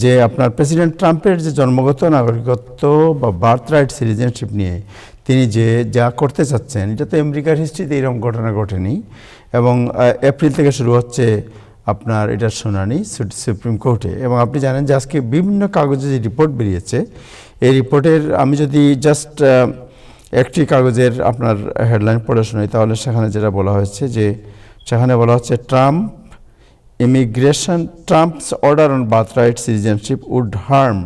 যে আপনার প্রেসিডেন্ট ট্রাম্পের যে জন্মগত নাগরিকত্ব বা বার্থ রাইট সিটিজেনশিপ নিয়ে তিনি যে যা করতে চাচ্ছেন, এটা তো আমেরিকার হিস্ট্রিতে এরকম ঘটনা ঘটেনি। এবং এপ্রিল থেকে শুরু হচ্ছে আপনার এটার শুনানি সুপ্রিম কোর্টে। এবং আপনি জানেন যে আজকে বিভিন্ন কাগজে যে রিপোর্ট বেরিয়েছে, এই রিপোর্টের আমি যদি জাস্ট একটি কাগজের আপনার হেডলাইন পড়ে শোনাই, তাহলে সেখানে যেটা বলা হয়েছে, যে সেখানে বলা হচ্ছে Trump's order on birthright citizenship would harm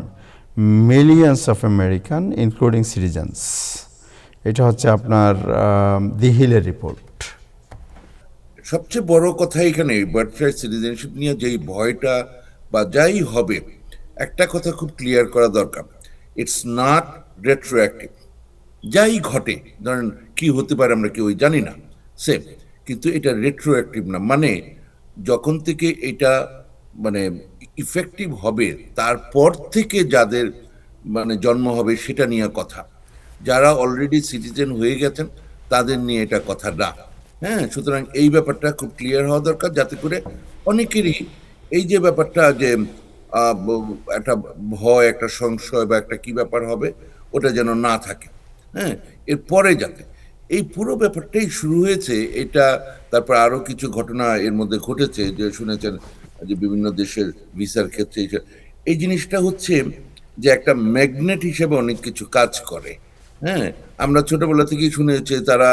millions of Americans, including citizens. এটা হচ্ছে আপনার দি হিলের রিপোর্ট। সবচেয়ে বড় কথা এখানে বার্থরাইট সিটিজেনশিপ নিয়ে যেই ভয়টা বা যাই হবে, একটা কথা খুব ক্লিয়ার করা দরকার, ইটস নট রেট্রোঅ্যাক্টিভ। যাই ঘটে, ধরেন কি হতে পারে আমরা কেউই জানি না, সেম, কিন্তু এটা রেট্রোঅ্যাক্টিভ না। মানে যখন থেকে এটা মানে ইফেক্টিভ হবে তারপর থেকে যাদের মানে জন্ম হবে সেটা নিয়ে কথা। যারা অলরেডি সিটিজেন হয়ে গেছেন তাদের নিয়ে এটা কথা না। হ্যাঁ, সুতরাং এই ব্যাপারটা খুব ক্লিয়ার হওয়া দরকার, যাতে করে অনেকেরই এই যে ব্যাপারটা যে একটা ভয়, একটা সংশয় বা একটা কি ব্যাপার হবে, ওটা যেন না থাকে। হ্যাঁ, এরপরে যাতে এই পুরো ব্যাপারটাই শুরু হয়েছে এটা, তারপর আরো কিছু ঘটনা এর মধ্যে ঘটেছে, যে শুনেছেন যে বিভিন্ন দেশের ভিসার ক্ষেত্রে এই জিনিসটা হচ্ছে যে একটা ম্যাগনেট হিসেবে অনেক কিছু কাজ করে। হ্যাঁ, আমরা ছোটবেলা থেকেই শুনেছি তারা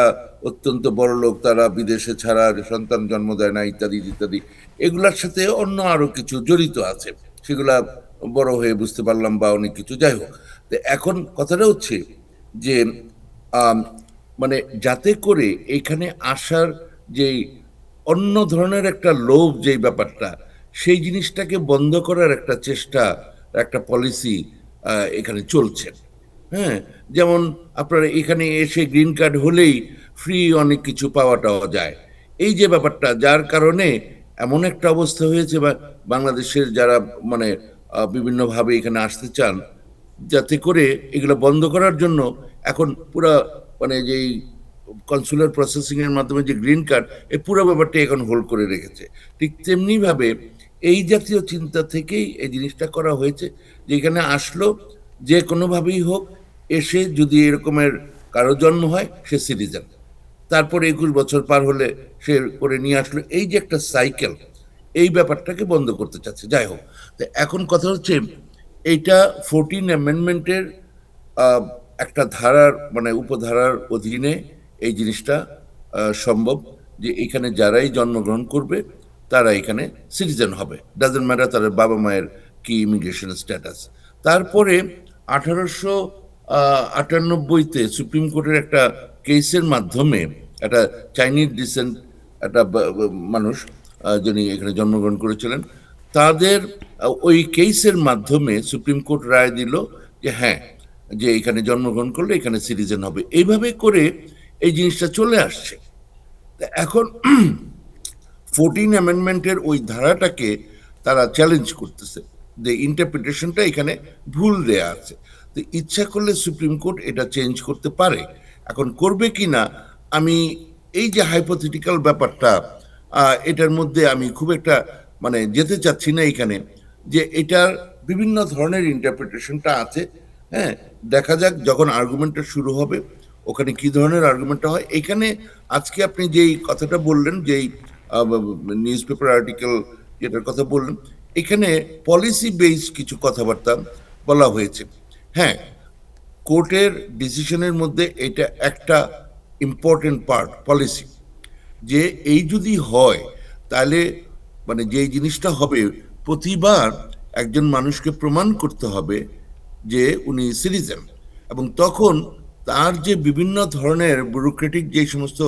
অত্যন্ত বড় লোক, তারা বিদেশে ছাড়া সন্তান জন্ম দেয় না, ইত্যাদি ইত্যাদি। এগুলার সাথে অন্য আরো কিছু জড়িত আছে, সেগুলা বড় হয়ে বুঝতে পারলাম, বা অনেক কিছু। যাই হোক, তো এখন কথাটা হচ্ছে যে আম, মানে যাতে করে এখানে আসার যে অন্য ধরনের একটা লোভ, যেই ব্যাপারটা, সেই জিনিসটাকে বন্ধ করার একটা চেষ্টা, একটা পলিসি এখানে চলছে। হ্যাঁ, যেমন আপনার এখানে এসে গ্রিন কার্ড হলেই ফ্রি অনেক কিছু পাওয়াটাও যায়। এই যে ব্যাপারটা, যার কারণে এমন একটা অবস্থা হয়েছে, বা বাংলাদেশের যারা মানে বিভিন্নভাবে এখানে আসতে চান, যাতে করে এগুলো বন্ধ করার জন্য এখন পুরা মানে যেই কনসুলার প্রসেসিং এর মাধ্যমে যে গ্রিন কার্ড, এই পুরো ব্যাপারটা এখন হোল্ড করে রেখেছে। ঠিক তেমনি ভাবে এই জাতীয় চিন্তা থেকেই এই জিনিসটা করা হয়েছে, যে এখানে আসলো যে কোনোভাবেই হোক, এসে যদি এরকমের কারো জন্ম হয় সে সিটিজেন, তারপরে 21 বছর পার হলে সে করে নিয়ে আসলো, এই যে একটা সাইকেল, এই ব্যাপারটাকে বন্ধ করতে চাচ্ছে। যাই হোক, তো এখন কথা হচ্ছে এইটা 14 অ্যামেন্ডমেন্টের একটা ধারার মানে উপধারার অধীনে এই জিনিসটা সম্ভব, যে এখানে যারাই জন্মগ্রহণ করবে তারা এখানে সিটিজেন হবে, ডাজেন্ট ম্যাটার তাদের বাবা মায়ের কি ইমিগ্রেশন স্ট্যাটাস। তারপরে 1898-তে সুপ্রিম কোর্টের একটা কেসের মাধ্যমে একটা চাইনিজ ডিসেন্ট একটা মানুষ, যিনি এখানে জন্মগ্রহণ করেছিলেন, তাদের ওই কেসের মাধ্যমে সুপ্রিম কোর্ট রায় দিল যে হ্যাঁ, যে এখানে জন্মগ্রহণ করলে এখানে সিটিজেন হবে। এইভাবে করে এই জিনিসটা চলে আসছে। এখন 14 অ্যামেন্ডমেন্টের ওই ধারাটাকে তারা চ্যালেঞ্জ করতেছে, যে ইন্টারপ্রিটেশনটা এখানে ভুল দেয়া আছে। তো ইচ্ছা করলে সুপ্রিম কোর্ট এটা চেঞ্জ করতে পারে। এখন করবে কি না, আমি এই যে হাইপোথেটিক্যাল ব্যাপারটা, এটার মধ্যে আমি খুব একটা মানে যেতে চাচ্ছি না এখানে, যে এটার বিভিন্ন ধরনের ইন্টারপ্রিটেশনটা আছে। হ্যাঁ, দেখা যাক যখন আর্গুমেন্টটা শুরু হবে ওখানে কি ধরনের আর্গুমেন্টটা হয়। এখানে আজকে আপনি যেই কথাটা বললেন, যেই নিউজ পেপার আর্টিকেল যেটার কথা বললেন, এখানে পলিসি বেসড কিছু কথাবার্তা বলা হয়েছে। হ্যাঁ, কোর্টের ডিসিশনের মধ্যে এটা একটা ইম্পর্টেন্ট পার্ট, পলিসি, যে এই যদি হয় তাহলে মানে যেই জিনিসটা হবে, প্রতিবার একজন মানুষকে প্রমাণ করতে হবে যে উনি সিটিজেন, এবং তখন তার যে বিভিন্ন ধরনের ব্যুরোক্রেটিক যে সমস্ত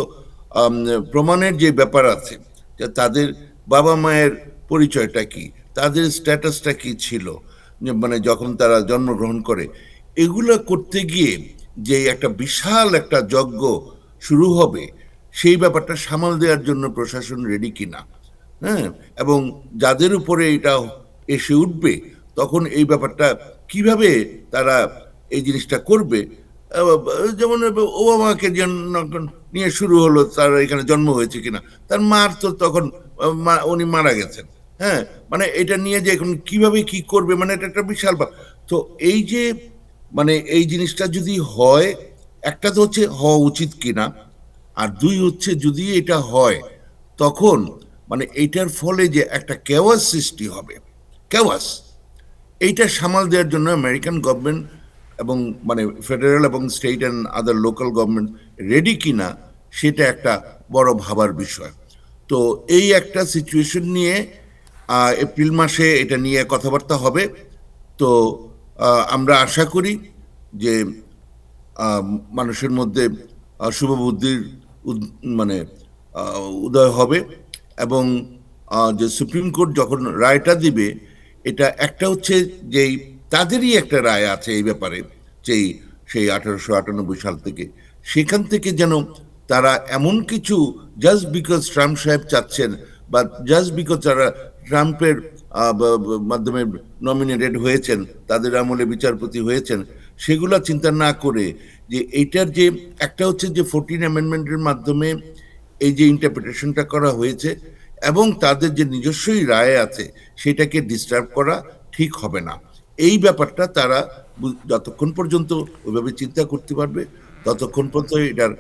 প্রমাণের যে ব্যাপার আছে, যে তাদের বাবা মায়ের পরিচয়টা কি, তাদের স্ট্যাটাসটা কি ছিল, মানে যখন তারা জন্মগ্রহণ করে, এগুলো করতে গিয়ে যে একটা বিশাল একটা যজ্ঞ শুরু হবে, সেই ব্যাপারটা সামাল দেওয়ার জন্য প্রশাসন রেডি কিনা। হ্যাঁ, এবং যাদের উপরে এটা এসে উঠবে, তখন এই ব্যাপারটা কিভাবে তারা এই জিনিসটা করবে। যেমন ওবামাকে নিয়ে শুরু হলো, তার এখানে জন্ম হয়েছে কিনা, তার মার তো তখন উনি মারা গেছেন, হ্যাঁ, মানে এটা নিয়ে যে এখন কিভাবে কি করবে, মানে এটা একটা বিশাল তো এই যে মানে এই জিনিসটা যদি হয়, একটা তো হচ্ছে হওয়া উচিত কিনা, আর দুই হচ্ছে যদি এটা হয় তখন মানে এইটার ফলে যে একটা কেওয়াস সৃষ্টি হবে, কেওয়াস, এইটা সামাল দেওয়ার জন্য আমেরিকান গভর্নমেন্ট এবং মানে ফেডারেল এবং state and other local government ready কিনা, সেটা একটা বড় ভাবার বিষয়। তো এই একটা সিচুয়েশন নিয়ে এপ্রিল মাসে এটা নিয়ে কথাবার্তা হবে। তো আমরা আশা করি যে আহ, মানুষের মধ্যে শুভবুদ্ধির মানে উদয় হবে, এবং যে সুপ্রিম কোর্ট যখন রায়টা দিবে, এটা একটা হচ্ছে যেই তাদেরই একটা রায় আছে এই ব্যাপারে, যেই সেই 1898 সাল থেকে, সেখান থেকে যেন তারা এমন কিছু, জাস্ট বিকজ ট্রাম্প সাহেব চাচ্ছেন, বা জাস্ট বিকজ তারা ট্রাম্পের মাধ্যমে নমিনেটেড হয়েছেন, তাদের আমলে বিচারপতি হয়েছেন, সেগুলা চিন্তা না করে, যে এইটার যে একটা হচ্ছে যে 14 অ্যামেন্ডমেন্টের মাধ্যমে এই যে ইন্টারপ্রিটেশনটা করা হয়েছে, এবং তাদের যে নিজস্বই রায় আছে, সেটাকে ডিস্টার্ব করা ঠিক হবে না। এই ব্যাপারটা তারা যতক্ষণ পর্যন্ত ওইভাবে চিন্তা করতে পারবে, ততক্ষণ পর্যন্ত এটার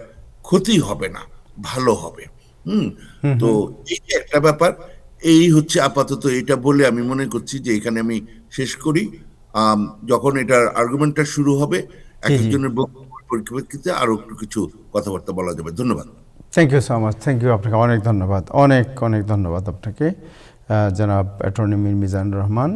ক্ষতি হবে না, ভালো হবে। হুম। তো এই যে একটা ব্যাপার, এই হচ্ছে আপাতত এটা বলে আমি মনে করছি যে এখানে আমি শেষ করি। আম, যখন এটার আর্গুমেন্টটা শুরু হবে, এক জি জি, একজনের বক্তব্যের পরিপ্রেক্ষিতে আরো একটু কিছু কথাবার্তা বলা যাবে। ধন্যবাদ। Thank you so much, thank you, আপনাকে অনেক ধন্যবাদ, অনেক অনেক ধন্যবাদ আপনাকে, জনাব অ্যাটর্নি মীর মিজানুর রহমান।